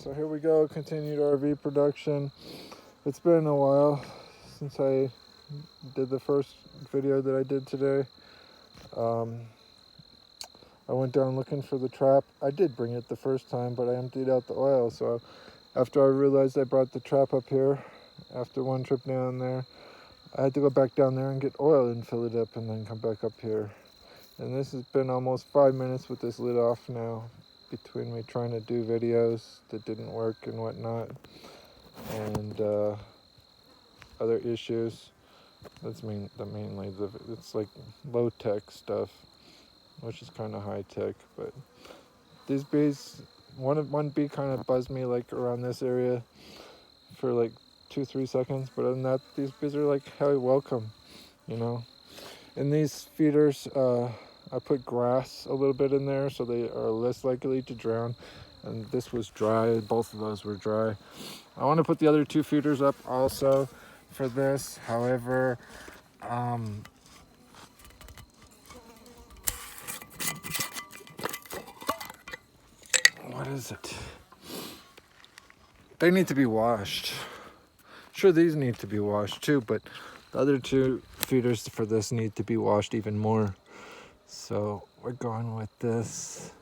So here we go, continued RV production. It's been a while since I did the first video that I did today. I went down looking for the trap. I did bring it the first time, but I emptied out the oil. So after I realized I brought the trap up here, after one trip down there, I had to go back down there and get oil and fill it up and then come back up here. And this has been almost 5 minutes with this lid off now, between me trying to do videos that didn't work and whatnot, and other issues. That's mainly it's like low tech stuff, which is kind of high tech. But these bees, one bee kind of buzzed me like around this area for like 2-3 seconds, but other than that, these bees are like, hey, welcome, you know. In these feeders, I put grass a little bit in there so they are less likely to drown. And this was dry, both of those were dry. I want to put the other 2 feeders up also for this. However, what is it? They need to be washed. Sure, these need to be washed too, but the other 2 feeders for this need to be washed even more. So we're going with this.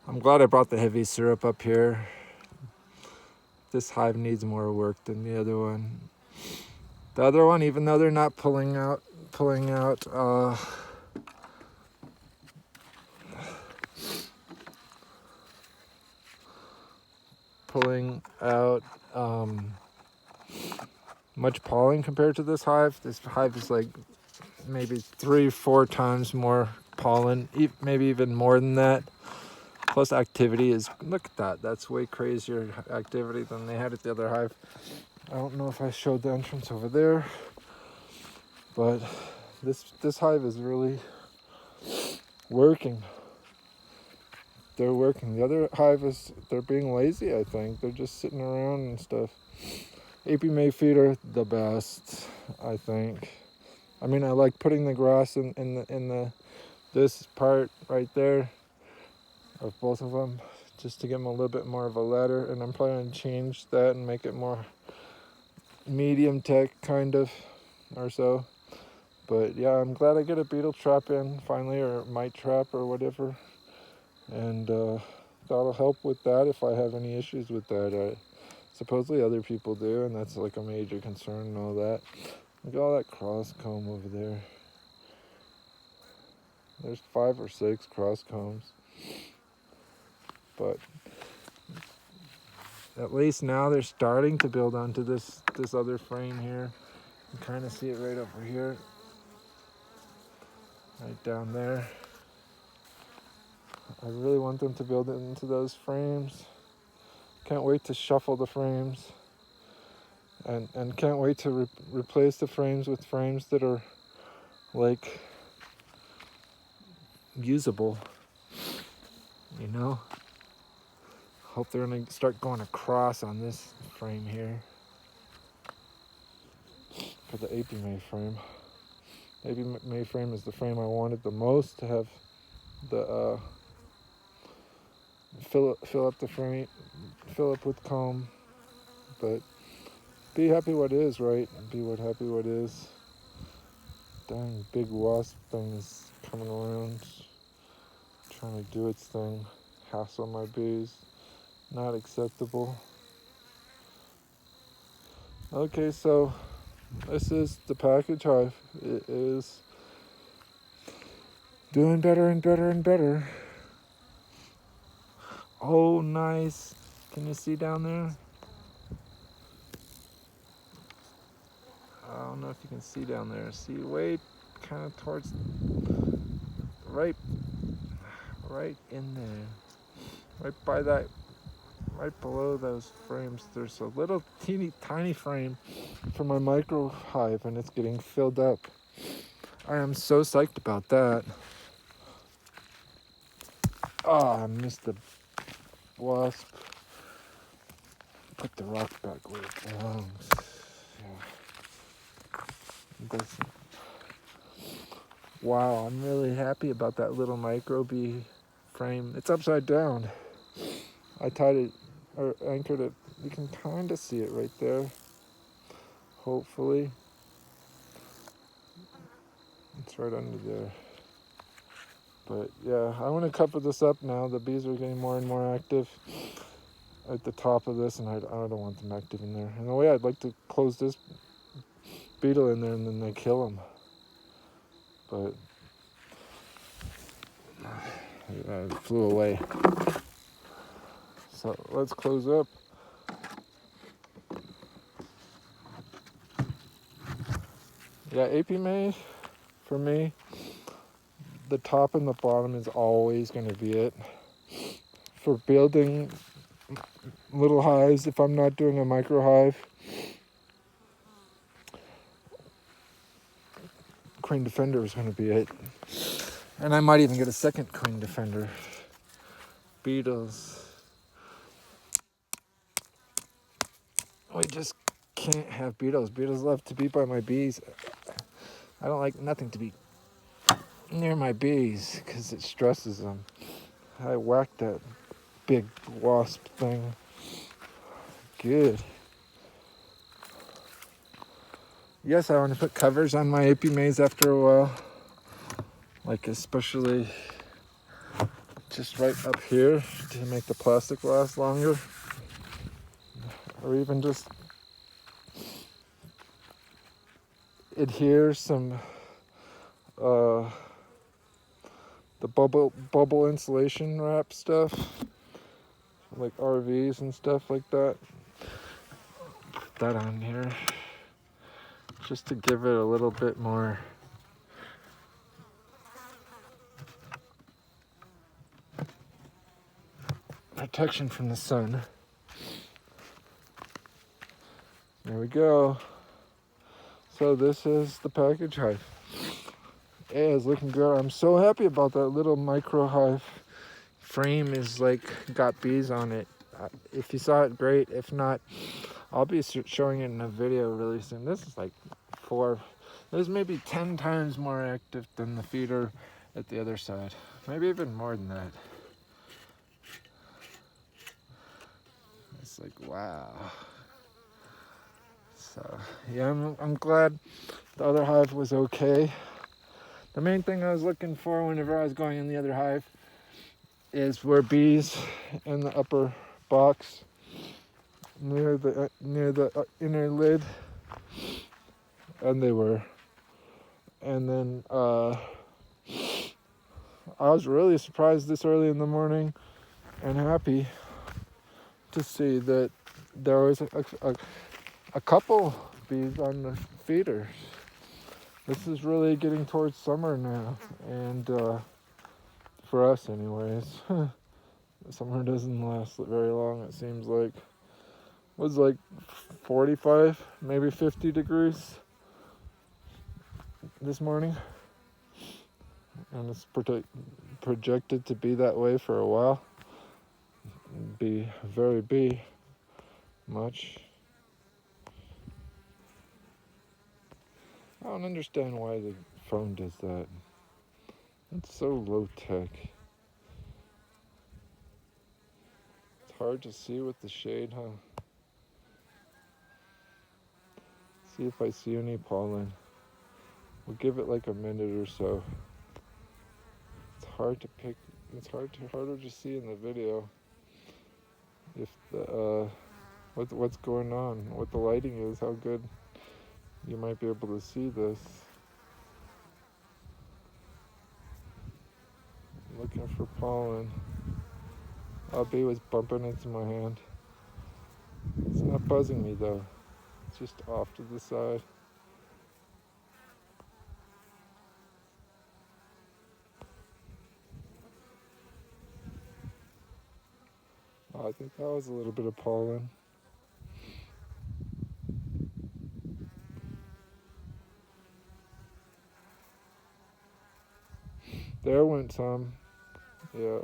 I'm glad I brought the heavy syrup up here. This hive needs more work than the other one. The other one, even though they're not pulling out much pollen compared to this hive. This hive is like maybe 3-4 times more pollen, maybe even more than that. Plus activity is, look at that, that's way crazier activity than they had at the other hive. I don't know if I showed the entrance over there, but this hive is really working. They're working. The other hive they're being lazy, I think. They're just sitting around and stuff. AP May feeder, the best, I think. I mean, I like putting the grass in this part right there of both of them, just to give them a little bit more of a ladder. And I'm probably gonna change that and make it more medium tech kind of, or so. But yeah, I'm glad I get a beetle trap in finally, or mite trap or whatever. And that'll help with that if I have any issues with that. Supposedly other people do, and that's like a major concern and all that. Look at all that cross comb over there. There's 5 or 6 cross combs. But at least now they're starting to build onto this other frame here. You can kind of see it right over here. Right down there. I really want them to build it into those frames. Can't wait to shuffle the frames. And can't wait to replace the frames with frames that are like usable, you know. Hope they're gonna start going across on this frame here for the AP May frame. AP May frame is the frame I wanted the most to have the fill up the frame, fill up with comb, but be happy what is, right? Be happy what is. Dang big wasp thing is coming around, trying to do its thing, hassle my bees. Not acceptable. Okay, so this is the package hive. It is doing better and better and better. Oh, nice. Can you see down there? I don't know if you can see down there. See, way kind of towards, right in there. Right by that, right below those frames, there's a little teeny tiny frame for my micro hive, and it's getting filled up. I am so psyched about that. Oh, I missed the wasp. Put the rock back where it belongs. Yeah. Wow, I'm really happy about that little micro bee frame. It's upside down. I tied it or anchored it. You can kind of see it right there. Hopefully. It's right under there. But yeah, I want to cover this up now. The bees are getting more and more active at the top of this, and I don't want them active in there. In a way, I'd like to close this beetle in there and then they kill him. But it flew away. So let's close up. Yeah, AP May, for me, the top and the bottom is always going to be it. For building little hives, if I'm not doing a micro hive, Queen Defender is going to be it. And I might even get a second Queen Defender. Beatles. We just can't have beetles. Beetles love to be by my bees. I don't like nothing to be near my bees because it stresses them. I whacked that big wasp thing. Good. Yes, I want to put covers on my AP Maze after a while. Like especially just right up here to make the plastic last longer. Or even just adhere some the bubble insulation wrap stuff, like RVs and stuff like that. Put that on here just to give it a little bit more protection from the sun. There we go. So this is the package hive. It is looking good. I'm so happy about that little micro hive. Frame is like got bees on it. If you saw it, great. If not, I'll be showing it in a video really soon. This is like there's maybe 10 times more active than the feeder at the other side. Maybe even more than that. It's like, wow. So yeah, I'm glad the other hive was okay. The main thing I was looking for whenever I was going in the other hive were bees in the upper box near the inner lid, and they were. And then I was really surprised this early in the morning and happy to see that there was a couple bees on the feeders. This is really getting towards summer now, and for us anyways. Summer doesn't last very long, it seems like. It was like 45, maybe 50 degrees this morning, and it's projected to be that way for a while. Be very bee much. I don't understand why the phone does that. It's so low tech. It's hard to see with the shade, huh? See if I see any pollen. We'll give it like a minute or so. It's hard to pick. It's harder to see in the video if the what's going on, what the lighting is, how good you might be able to see this. I'm looking for pollen. A bee was bumping into my hand. It's not buzzing me though. It's just off to the side. Oh, I think that was a little bit of pollen. There went some. Yeah.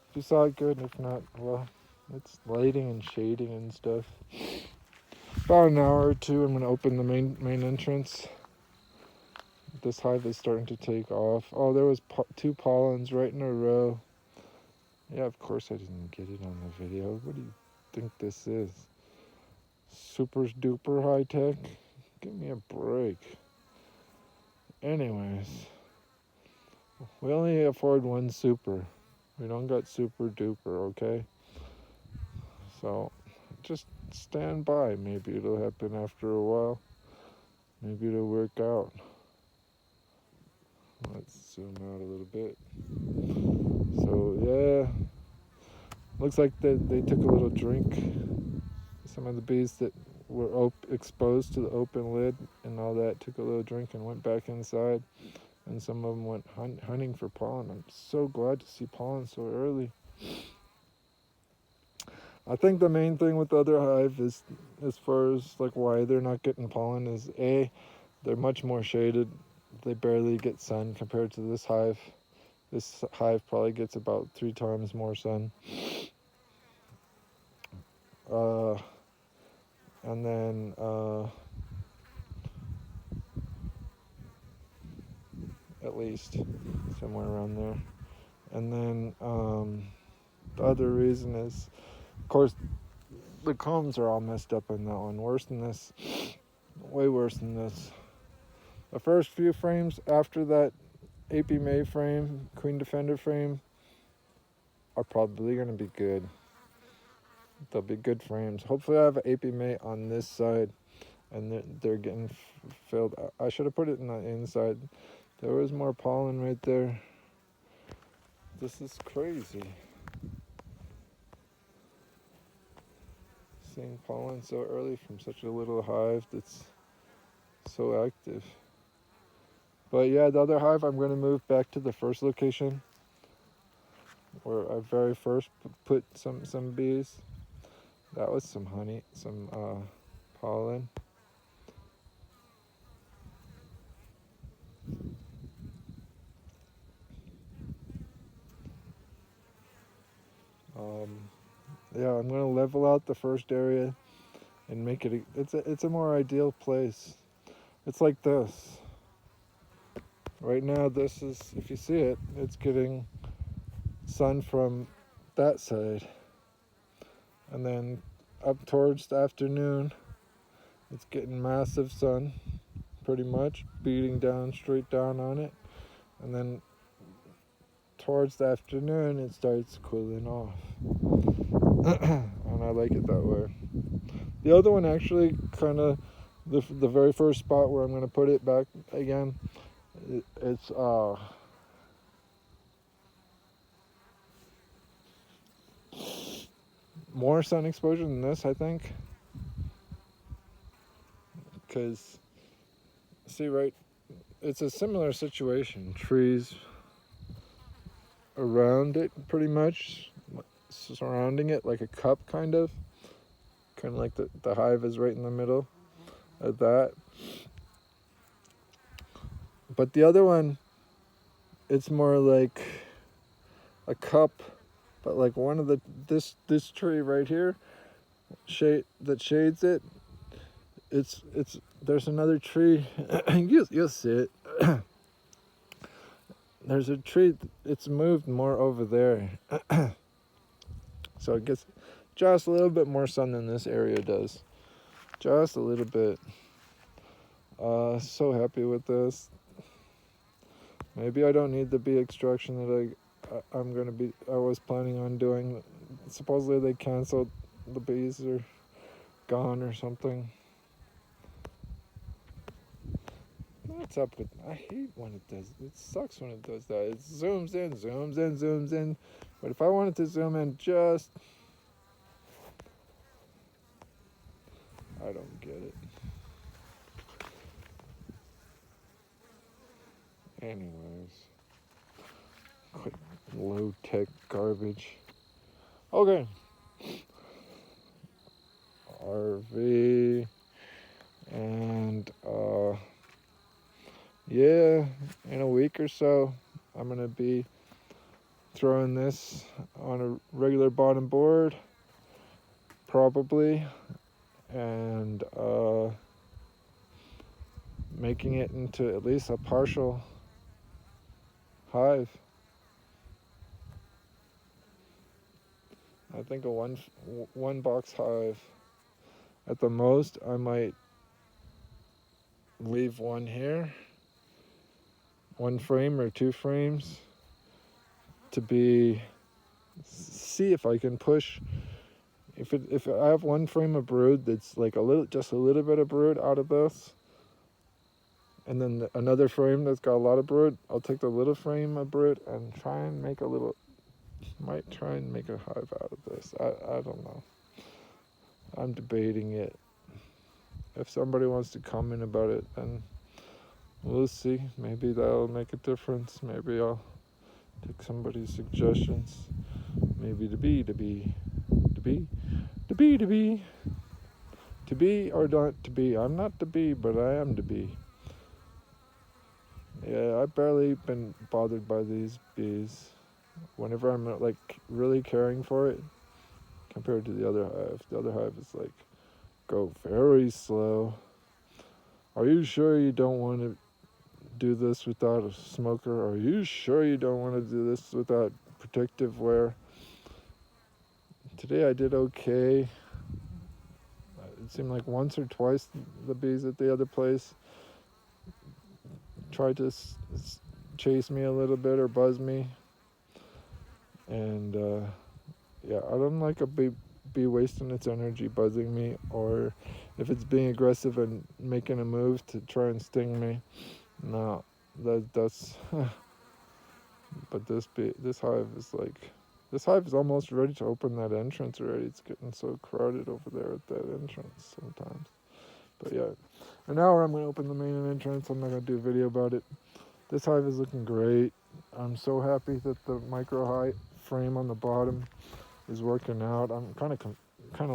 If you saw it, good. If not, well, it's lighting and shading and stuff. About an hour or two, I'm going to open the main entrance. This hive is starting to take off. Oh, there was 2 pollens right in a row. Yeah, of course I didn't get it on the video. What do you think this is? Super duper high tech? Give me a break. Anyways, we only afford one super. We don't got super duper, okay? So just stand by. Maybe it'll happen after a while. Maybe it'll work out. Let's zoom out a little bit. So yeah, looks like they took a little drink. Some of the bees that were exposed to the open lid and all that took a little drink and went back inside. And some of them went hunting for pollen. I'm so glad to see pollen so early. I think the main thing with the other hive is, as far as like why they're not getting pollen, is A, they're much more shaded. They barely get sun compared to this hive. This hive probably gets about 3 times more sun. And then at least somewhere around there. And then the other reason is, of course, the combs are all messed up in that one. Worse than this. Way worse than this. The first few frames after that AP May frame, Queen Defender frame, are probably going to be good. They'll be good frames. Hopefully I have an AP May on this side and they're getting filled. I should have put it in the inside. There was more pollen right there. This is crazy. Seeing pollen so early from such a little hive that's so active. But yeah, the other hive, I'm going to move back to the first location where I very first put some bees. That was some honey, some pollen. Yeah, I'm going to level out the first area and make it it's a more ideal place. It's like this. Right now, this is, if you see it, it's getting sun from that side. And then up towards the afternoon, it's getting massive sun, pretty much, beating down, straight down on it. And then towards the afternoon, it starts cooling off. And I like it that way. The other one actually kind of, the very first spot where I'm going to put it back again, it's more sun exposure than this, I think. Because, see, right, it's a similar situation. Trees around it, pretty much, surrounding it like a cup, kind of like the hive is right in the middle of that. But the other one, it's more like a cup, but like one of this tree right here, that shades it. It's there's another tree. You'll see it. There's a tree. It's moved more over there, so it gets just a little bit more sun than this area does. Just a little bit. So happy with this. Maybe I don't need the bee extraction that I was planning on doing. Supposedly they canceled, the bees are gone or something. What's up with, I hate when it does, it sucks when it does that. It zooms in, zooms in, zooms in. But if I wanted to zoom in just, I don't get it. Anyways, quit low-tech garbage. Okay. RV, and yeah, in a week or so, I'm gonna be throwing this on a regular bottom board, probably, and making it into at least a partial hive. I think a one box hive at the most. I might leave one here, one frame or two frames, to be, see if I can push. If I have one frame of brood that's like just a little bit of brood out of this, and then another frame that's got a lot of brood, I'll take the little frame of brood and try and make might try and make a hive out of this. I don't know. I'm debating it. If somebody wants to comment about it, then we'll see. Maybe that'll make a difference. Maybe I'll take somebody's suggestions. Maybe to be or not to be. I'm not to be, but I am to be. Yeah, I've barely been bothered by these bees. Whenever I'm like really caring for it, compared to the other hive. The other hive is like, go very slow. Are you sure you don't want to do this without a smoker? Are you sure you don't want to do this without protective wear? Today I did okay. It seemed like once or twice the bees at the other place tried to chase me a little bit or buzz me. And yeah, I don't like a bee wasting its energy buzzing me, or if it's being aggressive and making a move to try and sting me. No, that's but this hive is like, this hive is almost ready to open that entrance already. It's getting so crowded over there at that entrance sometimes. But yeah, an hour I'm going to open the main entrance. I'm not going to do a video about it. This hive is looking great. I'm so happy that the micro hive frame on the bottom is working out. I'm kind of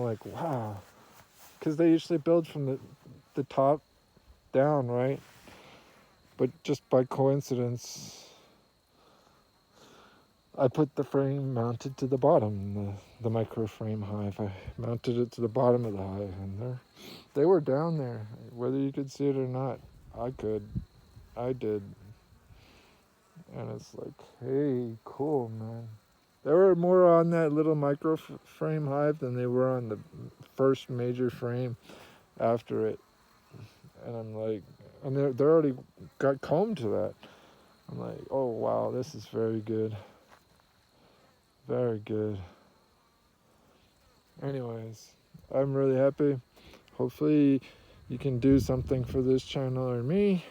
like, wow, because they usually build from the top down, right? But just by coincidence, I put the frame mounted to the bottom, the micro frame hive. I mounted it to the bottom of the hive, and they were down there. Whether you could see it or not, I did. And it's like, hey, cool, man. There were more on that little micro frame hive than they were on the first major frame after it. And I'm like, and they're already got comb to that. I'm like, oh wow, this is very good. Very good. Anyways, I'm really happy. Hopefully you can do something for this channel or me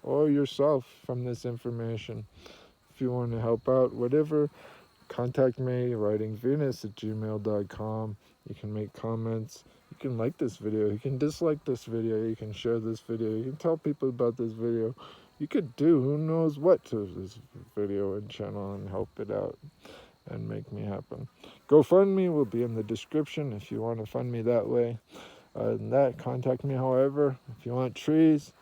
or yourself from this information. If you want to help out, whatever, contact me, writingvenus@gmail.com. You can make comments. You can like this video. You can dislike this video. You can share this video. You can tell people about this video. You could do who knows what to this video and channel and help it out and make me happen. GoFundMe will be in the description if you want to fund me that way. Other than that, contact me however. If you want trees,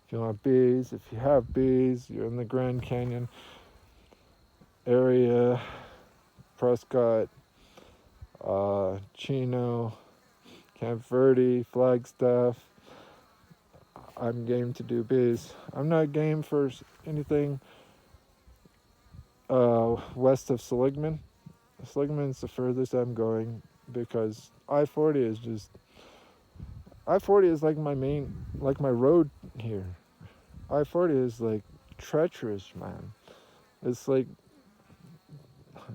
if you want bees, if you have bees, you're in the Grand Canyon area, Prescott, Chino, Camp Verde, Flagstaff, I'm game to do bees. I'm not game for anything west of Seligman. Seligman's the furthest I'm going because I-40 is like my road here. I-40 is like treacherous, man. It's like,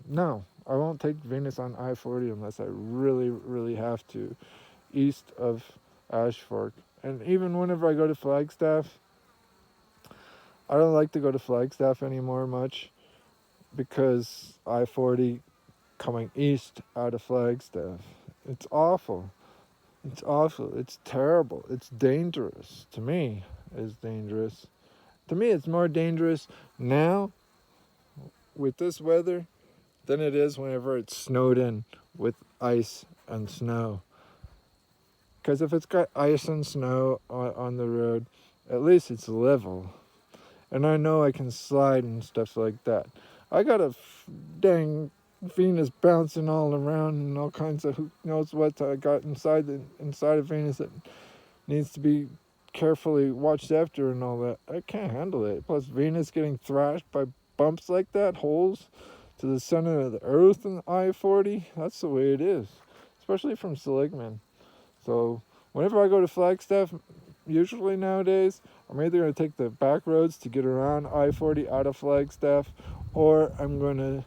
no, I won't take Venus on I-40 unless I really, really have to, east of Ash Fork. And even whenever I go to Flagstaff, I don't like to go to Flagstaff anymore much because I-40 coming east out of Flagstaff. It's awful. It's awful. It's terrible. It's dangerous. To me, it's dangerous. To me, it's more dangerous now with this weather than it is whenever it's snowed in with ice and snow. Because if it's got ice and snow on the road, at least it's level. And I know I can slide and stuff like that. I got a dang Venus bouncing all around and all kinds of who knows what I got inside of Venus that needs to be carefully watched after and all that. I can't handle it. Plus Venus getting thrashed by bumps like that, holes to the center of the earth in I-40. That's the way it is, especially from Seligman. So whenever I go to Flagstaff, usually nowadays, I'm either going to take the back roads to get around I-40 out of Flagstaff, or I'm going to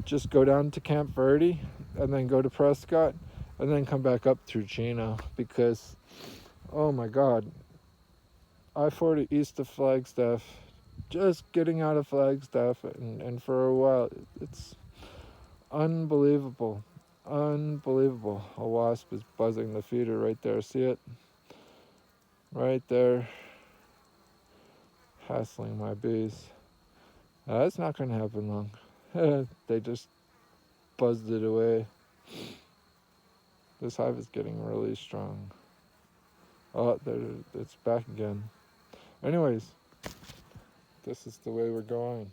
just go down to Camp Verde and then go to Prescott and then come back up through Chino, because, oh my God, I-40 east of Flagstaff, just getting out of Flagstaff and for a while, it's unbelievable. Unbelievable. A wasp is buzzing the feeder right there. See it? Right there. Hassling my bees. That's not going to happen long. They just buzzed it away. This hive is getting really strong. Oh, there, it's back again. Anyways, this is the way we're going.